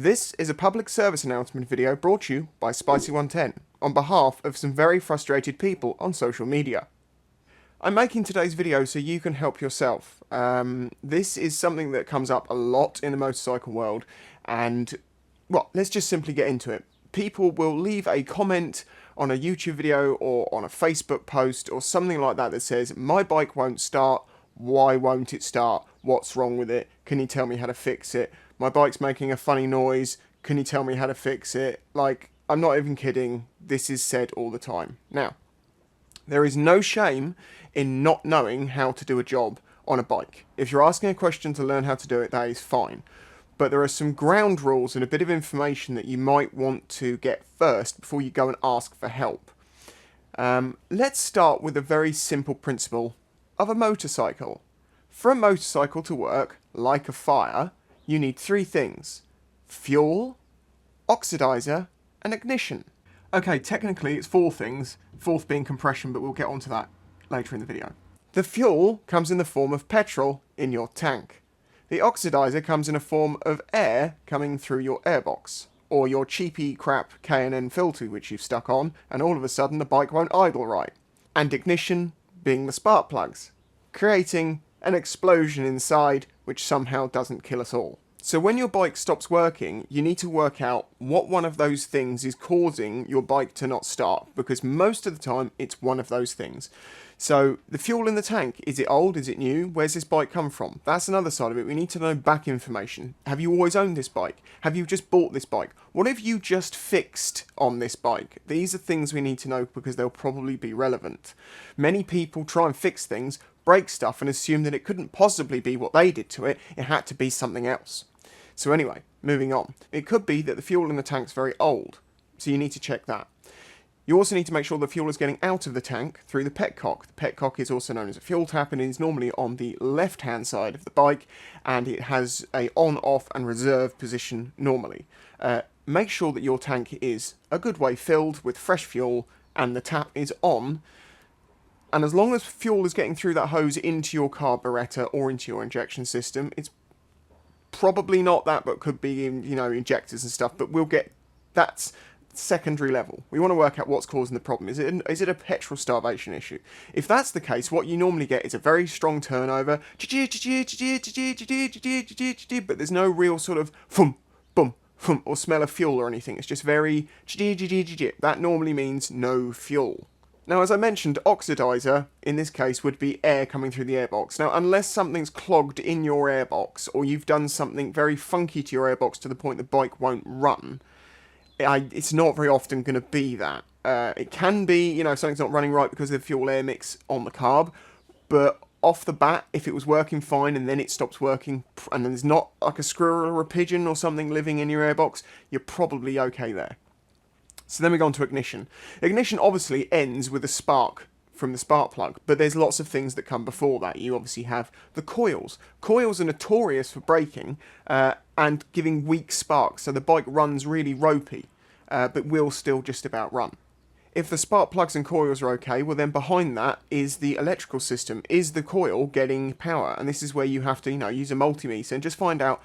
This is a public service announcement video brought to you by Spicy110 on behalf of some very frustrated people on social media. I'm making today's video so you can help yourself. This is something that comes up a lot in the motorcycle world, and, well, let's just simply get into it. People will leave a comment on a YouTube video or on a Facebook post or something like that that says, my bike won't start, why won't it start, what's wrong with it, can you tell me how to fix it, my bike's making a funny noise, can you tell me how to fix it? Like, I'm not even kidding, this is said all the time. Now, there is no shame in not knowing how to do a job on a bike. If you're asking a question to learn how to do it, that is fine. But there are some ground rules and a bit of information that you might want to get first before you go and ask for help. Let's start with a very simple principle of a motorcycle. For a motorcycle to work like a fire, you need three things: fuel, oxidizer, and ignition. Okay, technically it's four things, fourth being compression, but we'll get onto that later in the video. The fuel comes in the form of petrol in your tank. The oxidizer comes in a form of air coming through your airbox, or your cheapy crap K&N filter which you've stuck on, and all of a sudden the bike won't idle right. And ignition being the spark plugs, creating an explosion inside which somehow doesn't kill us all. So when your bike stops working, you need to work out what one of those things is causing your bike to not start, because most of the time it's one of those things. So the fuel in the tank, is it old, is it new, where's this bike come from? That's another side of it. We need to know back information. Have you always owned this bike? Have you just bought this bike? What have you just fixed on this bike? These are things we need to know because they'll probably be relevant. Many people try and fix things, break stuff, and assume that it couldn't possibly be what they did to it, it had to be something else. So anyway, moving on. It could be that the fuel in the tank's very old, so you need to check that. You also need to make sure the fuel is getting out of the tank through the petcock. The petcock is also known as a fuel tap and is normally on the left-hand side of the bike, and it has a on, off and reserve position normally. Make sure that your tank is a good way filled with fresh fuel and the tap is on. And as long as fuel is getting through that hose into your carburetor or into your injection system, it's probably not that, but could be in, injectors and stuff, but that's secondary level. We want to work out what's causing the problem. Is it a petrol starvation issue? If that's the case, what you normally get is a very strong turnover, but there's no real sort of thump, bum, thump, or smell of fuel or anything. It's just very that normally means no fuel. Now, as I mentioned, oxidizer, in this case, would be air coming through the airbox. Now, unless something's clogged in your airbox, or you've done something very funky to your airbox to the point the bike won't run, it's not very often going to be that. It can be, something's not running right because of the fuel-air mix on the carb, but off the bat, if it was working fine and then it stops working, and there's not like a squirrel or a pigeon or something living in your airbox, you're probably okay there. So then we go on to ignition. Ignition obviously ends with a spark from the spark plug, but there's lots of things that come before that. You obviously have the coils. Coils are notorious for breaking and giving weak sparks, so the bike runs really ropey, but will still just about run. If the spark plugs and coils are okay, well then behind that is the electrical system. Is the coil getting power? And this is where you have to, use a multimeter and just find out.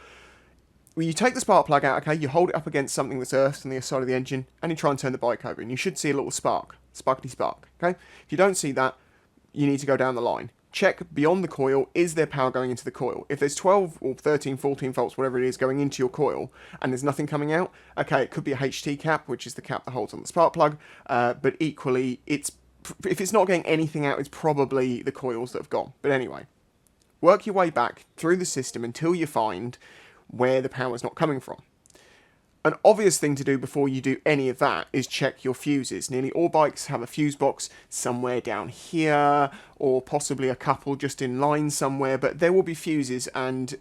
Well, you take the spark plug out, okay, you hold it up against something that's earthed on the side of the engine, and you try and turn the bike over, and you should see a little spark, sparkly spark, okay? If you don't see that, you need to go down the line. Check beyond the coil, is there power going into the coil? If there's 12 or 13, 14 volts, whatever it is, going into your coil, and there's nothing coming out, okay, it could be a HT cap, which is the cap that holds on the spark plug, but equally, if it's not getting anything out, it's probably the coils that have gone. But anyway, work your way back through the system until you find where the power is not coming from. An obvious thing to do before you do any of that is check your fuses. Nearly all bikes have a fuse box somewhere down here, or possibly a couple just in line somewhere, but there will be fuses, and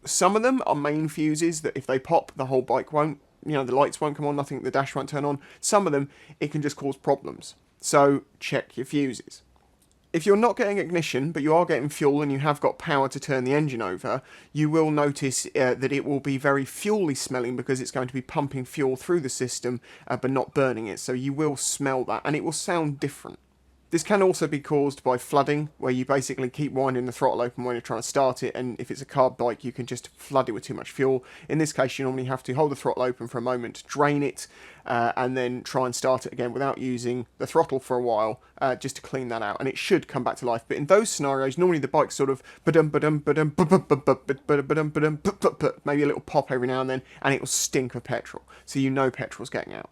some of them are main fuses that if they pop, the whole bike won't, the lights won't come on, the dash won't turn on. Some of them, it can just cause problems. So check your fuses. If you're not getting ignition, but you are getting fuel and you have got power to turn the engine over, you will notice that it will be very fuel-y smelling because it's going to be pumping fuel through the system, but not burning it. So you will smell that, and it will sound different. This can also be caused by flooding, where you basically keep winding the throttle open when you're trying to start it, and if it's a carb bike, you can just flood it with too much fuel. In this case, you normally have to hold the throttle open for a moment, drain it, and then try and start it again without using the throttle for a while, just to clean that out, and it should come back to life. But in those scenarios, normally the bike's sort of maybe a little pop every now and then, and it will stink of petrol, so you know petrol's getting out.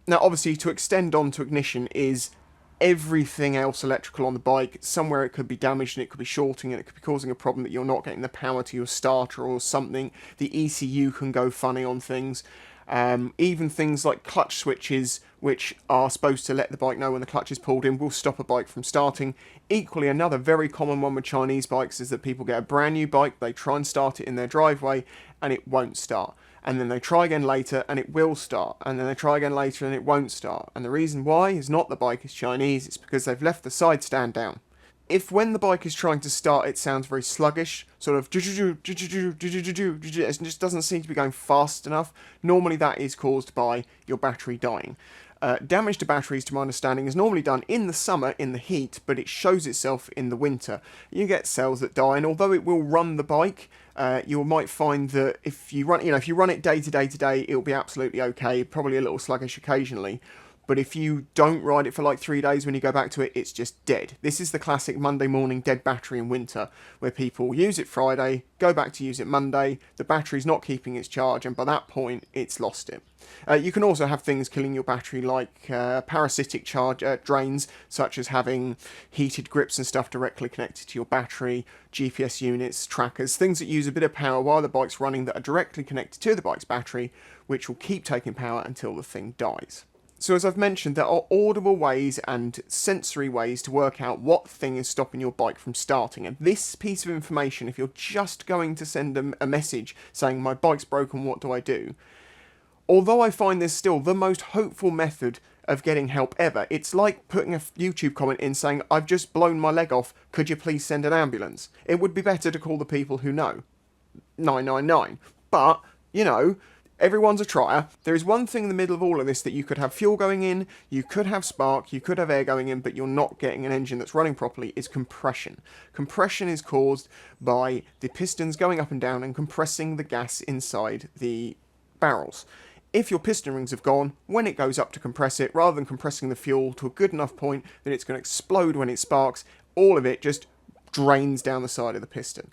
Now, obviously, to extend on to ignition is everything else electrical on the bike. Somewhere it could be damaged and it could be shorting and it could be causing a problem that you're not getting the power to your starter or something. The ECU can go funny on things. Even things like clutch switches, which are supposed to let the bike know when the clutch is pulled in, will stop a bike from starting. Equally, another very common one with Chinese bikes is that people get a brand new bike, they try and start it in their driveway and it won't start. And then they try again later and it will start. And then they try again later and it won't start. And the reason why is not the bike is Chinese, it's because they've left the side stand down. If when the bike is trying to start it sounds very sluggish, sort of it just doesn't seem to be going fast enough, normally that is caused by your battery dying. Damage to batteries, to my understanding, is normally done in the summer, in the heat, but it shows itself in the winter. You get cells that die, and although it will run the bike, you might find that if you run it day to day, it'll be absolutely okay, probably a little sluggish occasionally. But if you don't ride it for like 3 days, when you go back to it, it's just dead. This is the classic Monday morning dead battery in winter, where people use it Friday, go back to use it Monday, the battery's not keeping its charge, and by that point, it's lost it. You can also have things killing your battery like parasitic charge drains, such as having heated grips and stuff directly connected to your battery, GPS units, trackers, things that use a bit of power while the bike's running that are directly connected to the bike's battery, which will keep taking power until the thing dies. So as I've mentioned, there are audible ways and sensory ways to work out what thing is stopping your bike from starting. And this piece of information, if you're just going to send them a message saying, my bike's broken, what do I do? Although I find this still the most hopeful method of getting help ever, it's like putting a YouTube comment in saying, I've just blown my leg off, could you please send an ambulance? It would be better to call the people who know. 999. But, you know, everyone's a trier. There is one thing in the middle of all of this, that you could have fuel going in, you could have spark, you could have air going in, but you're not getting an engine that's running properly, is compression. Compression is caused by the pistons going up and down and compressing the gas inside the barrels. If your piston rings have gone, when it goes up to compress it, rather than compressing the fuel to a good enough point that it's going to explode when it sparks, all of it just drains down the side of the piston.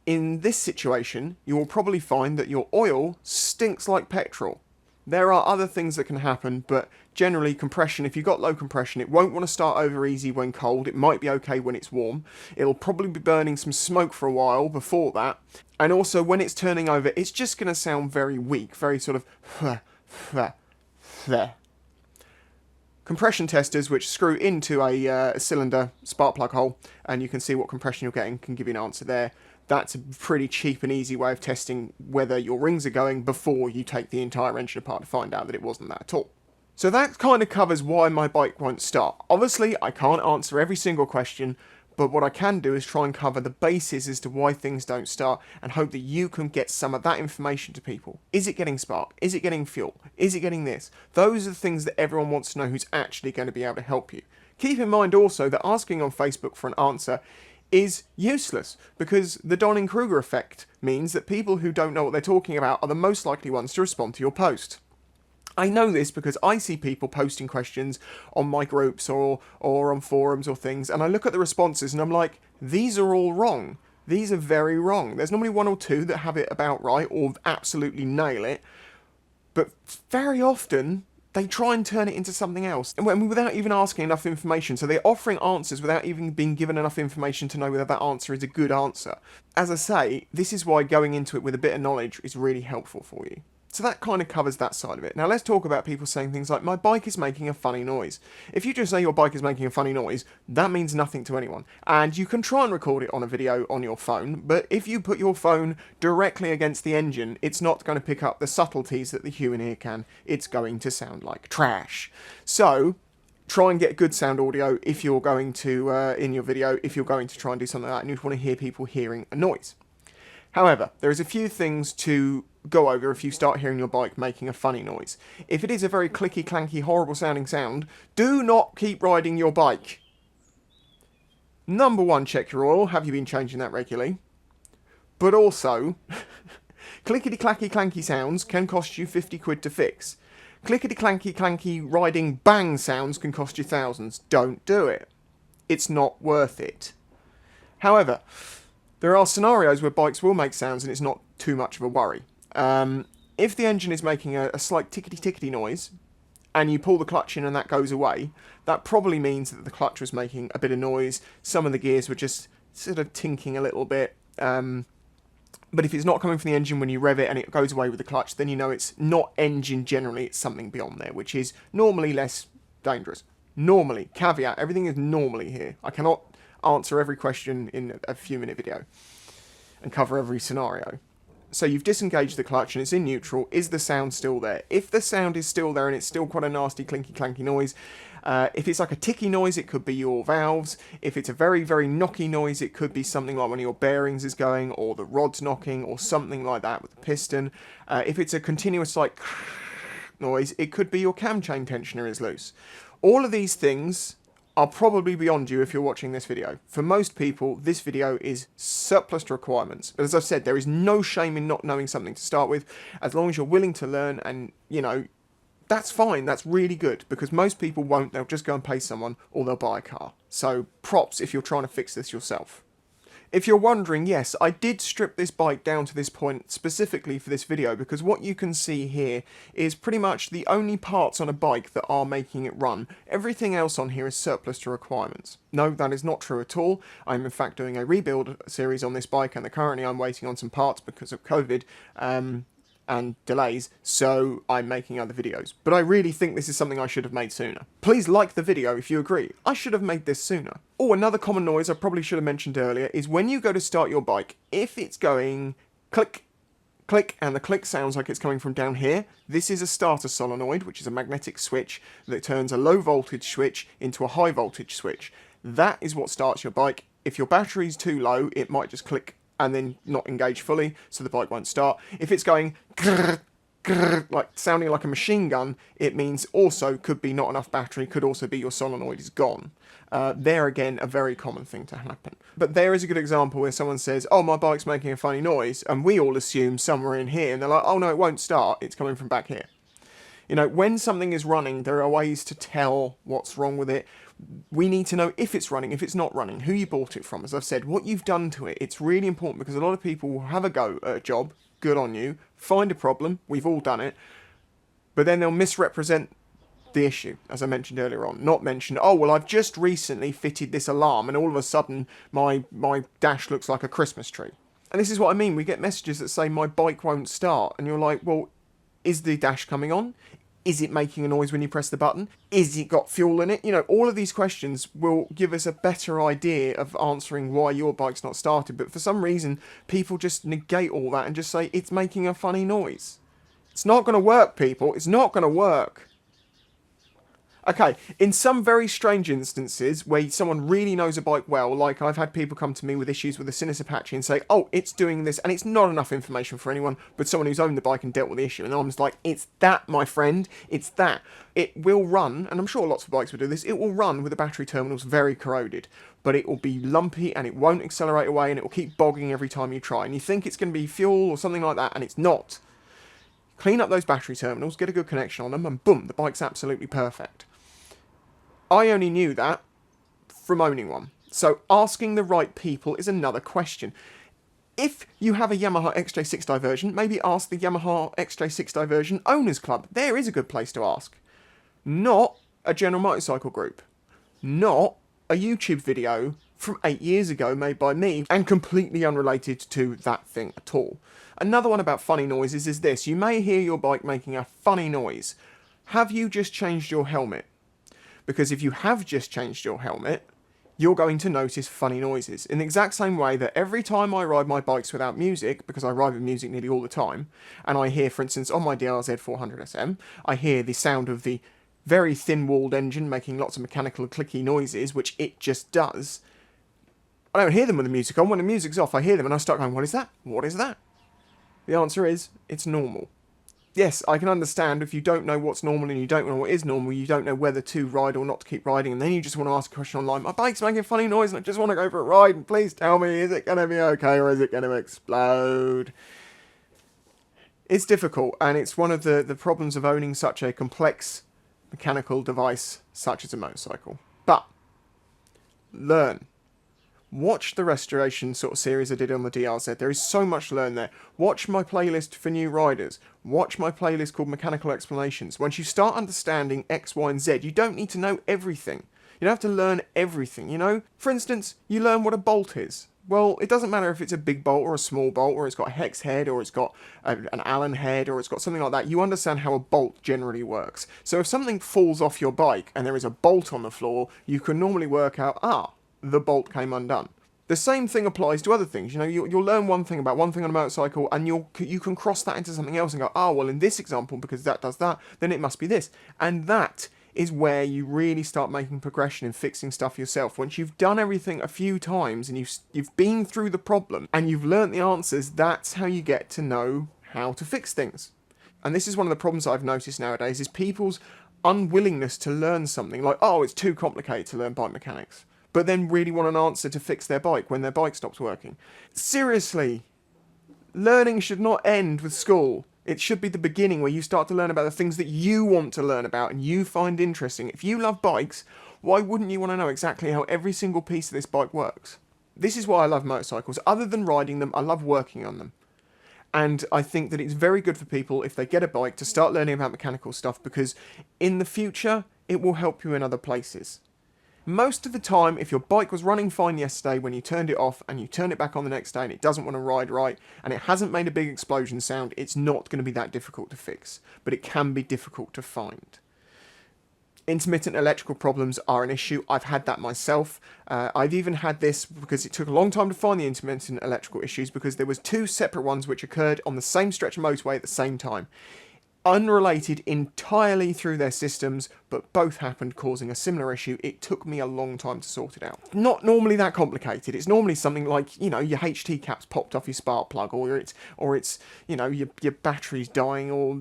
In this situation, you will probably find that your oil stinks like petrol. There are other things that can happen, but generally compression, if you've got low compression, it won't want to start over easy when cold. It might be okay when it's warm. It'll probably be burning some smoke for a while before that. And also when it's turning over, it's just going to sound very weak, very sort of Compression testers, which screw into a cylinder spark plug hole, and you can see what compression you're getting, can give you an answer there. That's a pretty cheap and easy way of testing whether your rings are going before you take the entire engine apart to find out that it wasn't that at all. So that kind of covers why my bike won't start. Obviously, I can't answer every single question, but what I can do is try and cover the basis as to why things don't start, and hope that you can get some of that information to people. Is it getting spark? Is it getting fuel? Is it getting this? Those are the things that everyone wants to know who's actually going to be able to help you. Keep in mind also that asking on Facebook for an answer is useless, because the Dunning-Kruger effect means that people who don't know what they're talking about are the most likely ones to respond to your post. I know this because I see people posting questions on my groups or on forums or things, and I look at the responses and I'm like, these are all wrong. These are very wrong. There's normally one or two that have it about right or absolutely nail it, but very often they try and turn it into something else, and without even asking enough information. So they're offering answers without even being given enough information to know whether that answer is a good answer. As I say, this is why going into it with a bit of knowledge is really helpful for you. So that kind of covers that side of it. Now let's talk about people saying things like, my bike is making a funny noise. If you just say your bike is making a funny noise, that means nothing to anyone. And you can try and record it on a video on your phone, but if you put your phone directly against the engine, it's not going to pick up the subtleties that the human ear can. It's going to sound like trash. So try and get good sound audio if you're going to, in your video, if you're going to try and do something like that and you want to hear people hearing a noise. However, there is a few things to go over if you start hearing your bike making a funny noise. If it is a very clicky, clanky, horrible sounding sound, do not keep riding your bike. Number one, check your oil. Have you been changing that regularly? But also, clickety-clacky-clanky sounds can cost you 50 quid to fix. Clickety-clanky-clanky riding bang sounds can cost you thousands. Don't do it. It's not worth it. However, there are scenarios where bikes will make sounds and it's not too much of a worry. If the engine is making a slight tickety-tickety noise, and you pull the clutch in and that goes away, that probably means that the clutch was making a bit of noise. Some of the gears were just sort of tinking a little bit. But if it's not coming from the engine when you rev it and it goes away with the clutch, then you know it's not engine generally, it's something beyond there, which is normally less dangerous. Normally, caveat, everything is normally here. I cannot answer every question in a few minute video and cover every scenario. So you've disengaged the clutch and it's in neutral. Is the sound still there? If the sound is still there and it's still quite a nasty clinky clanky noise, if it's like a ticky noise, it could be your valves. If it's a very, very knocky noise, it could be something like one of your bearings is going, or the rod's knocking, or something like that with the piston. If it's a continuous like noise, it could be your cam chain tensioner is loose. All of these things are probably beyond you if you're watching this video. For most people, this video is surplus to requirements. But as I've said, there is no shame in not knowing something to start with, as long as you're willing to learn, and, you know, that's fine, that's really good, because most people won't, they'll just go and pay someone, or they'll buy a car. So, props if you're trying to fix this yourself. If you're wondering, yes, I did strip this bike down to this point specifically for this video, because what you can see here is pretty much the only parts on a bike that are making it run. Everything else on here is surplus to requirements. No, that is not true at all. I'm in fact doing a rebuild series on this bike, and currently I'm waiting on some parts because of COVID, and delays, so I'm making other videos. But I really think this is something I should have made sooner. Please like the video if you agree. I should have made this sooner. Oh, another common noise I probably should have mentioned earlier is when you go to start your bike, if it's going click, click, and the click sounds like it's coming from down here, this is a starter solenoid, which is a magnetic switch that turns a low voltage switch into a high voltage switch. That is what starts your bike. If your battery's too low, it might just click and then not engage fully, so the bike won't start. If it's going grrr, grrr, like sounding like a machine gun, it means also could be not enough battery, could also be your solenoid is gone. There again, a very common thing to happen. But there is a good example where someone says, oh, my bike's making a funny noise, and we all assume somewhere in here, and they're like, oh no, it won't start, it's coming from back here. You know, when something is running, there are ways to tell what's wrong with it. We need to know if it's running, if it's not running, who you bought it from. As I've said, what you've done to it. It's really important because a lot of people will have a go at a job, good on you, find a problem, we've all done it, but then they'll misrepresent the issue, as I mentioned earlier on. Not mention, oh, well, I've just recently fitted this alarm and all of a sudden my dash looks like a Christmas tree. And this is what I mean. We get messages that say my bike won't start, and you're like, well, is the dash coming on? Is it making a noise when you press the button? Is it got fuel in it? You know, all of these questions will give us a better idea of answering why your bike's not started. But for some reason, people just negate all that and just say, it's making a funny noise. It's not going to work, people. It's not going to work. Okay, in some very strange instances where someone really knows a bike well, like I've had people come to me with issues with the Sinus Apache and say, oh, it's doing this, and it's not enough information for anyone, but someone who's owned the bike and dealt with the issue. And I'm just like, it's that, my friend, it's that. It will run, and I'm sure lots of bikes will do this, it will run with the battery terminals very corroded, but it will be lumpy and it won't accelerate away and it will keep bogging every time you try. And you think it's going to be fuel or something like that, and it's not. Clean up those battery terminals, get a good connection on them, and boom, the bike's absolutely perfect. I only knew that from owning one. So asking the right people is another question. If you have a Yamaha XJ6 diversion, maybe ask the Yamaha XJ6 diversion owners club. There is a good place to ask. Not a general motorcycle group. Not a YouTube video from 8 years ago made by me and completely unrelated to that thing at all. Another one about funny noises is this. You may hear your bike making a funny noise. Have you just changed your helmet? Because if you have just changed your helmet, you're going to notice funny noises. In the exact same way that every time I ride my bikes without music, because I ride with music nearly all the time, and I hear, for instance, on my DRZ 400SM, I hear the sound of the very thin-walled engine making lots of mechanical clicky noises, which it just does. I don't hear them with the music on. When the music's off, I hear them and I start going, what is that? What is that? The answer is, it's normal. yes, I can understand if you don't know what's normal and you don't know what is normal, you don't know whether to ride or not to keep riding, and then you just want to ask a question online, my bike's making a funny noise and I just want to go for a ride, and please tell me, is it going to be okay or is it going to explode? It's difficult, and it's one of the problems of owning such a complex mechanical device such as a motorcycle. But, learn. Watch the restoration sort of series I did on the DRZ. There is so much to learn there. Watch my playlist for new riders. Watch my playlist called Mechanical Explanations. Once you start understanding X, Y, and Z, you don't need to know everything. You don't have to learn everything, you know? For instance, you learn what a bolt is. Well, it doesn't matter if it's a big bolt or a small bolt, or it's got a hex head, or it's got an Allen head, or it's got something like that. You understand how a bolt generally works. So if something falls off your bike and there is a bolt on the floor, you can normally work out, the bolt came undone. The same thing applies to other things. You know, you'll learn one thing about one thing on a motorcycle, and you can cross that into something else and go, well, in this example, because that does that, then it must be this. And that is where you really start making progression and fixing stuff yourself. Once you've done everything a few times and you've been through the problem and you've learnt the answers, that's how you get to know how to fix things. And this is one of the problems I've noticed nowadays, is people's unwillingness to learn something like, it's too complicated to learn bike mechanics, but then really want an answer to fix their bike when their bike stops working. Seriously, learning should not end with school. It should be the beginning, where you start to learn about the things that you want to learn about and you find interesting. If you love bikes, why wouldn't you want to know exactly how every single piece of this bike works? This is why I love motorcycles. Other than riding them, I love working on them. And I think that it's very good for people, if they get a bike, to start learning about mechanical stuff, because in the future, it will help you in other places. Most of the time, if your bike was running fine yesterday when you turned it off and you turn it back on the next day and it doesn't want to ride right and it hasn't made a big explosion sound, it's not going to be that difficult to fix, but it can be difficult to find. Intermittent electrical problems are an issue. I've had that myself. I've even had this because it took a long time to find the intermittent electrical issues, because there was two separate ones which occurred on the same stretch of motorway at the same time. Unrelated entirely through their systems, but both happened, causing a similar issue. It took me a long time to sort it out. Not normally that complicated. It's normally something like, you know, your HT cap's popped off your spark plug, or it's you know, your battery's dying, or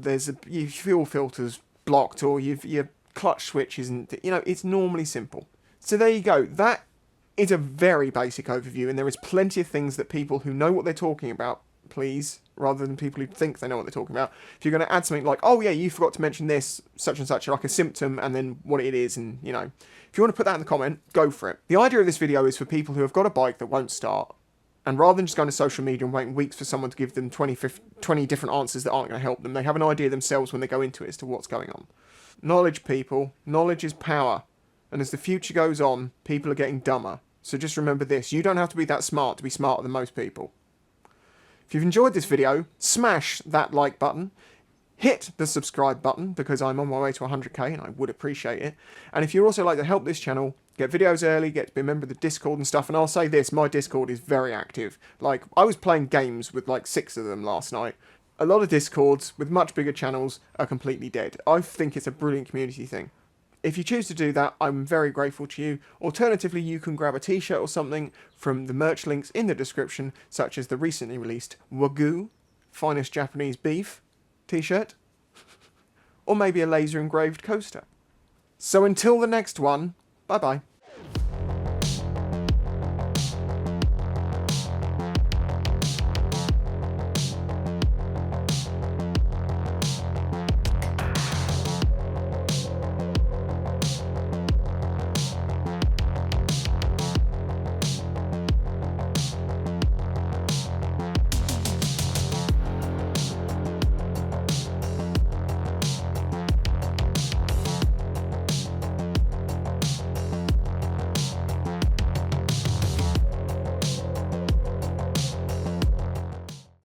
your fuel filter's blocked, or your clutch switch isn't, you know, it's normally simple. So there you go. That is a very basic overview, and there is plenty of things that people who know what they're talking about, please, rather than people who think they know what they're talking about. If you're going to add something like, you forgot to mention this, such and such, like a symptom, and then what it is, and, you know, if you want to put that in the comment, go for it. The idea of this video is for people who have got a bike that won't start, and rather than just going to social media and waiting weeks for someone to give them 20 different answers that aren't going to help them, they have an idea themselves when they go into it as to what's going on. Knowledge, people. Knowledge is power. And as the future goes on, people are getting dumber. So just remember this, you don't have to be that smart to be smarter than most people. If you've enjoyed this video, smash that like button, hit the subscribe button, because I'm on my way to 100k and I would appreciate it. And if you'd also like to help this channel, get videos early, get to be a member of the Discord and stuff, and I'll say this, my Discord is very active. Like, I was playing games with like 6 of them last night. A lot of Discords with much bigger channels are completely dead. I think it's a brilliant community thing. If you choose to do that, I'm very grateful to you. Alternatively, you can grab a t-shirt or something from the merch links in the description, such as the recently released Wagyu, finest Japanese beef t-shirt, or maybe a laser engraved coaster. So until the next one, bye bye.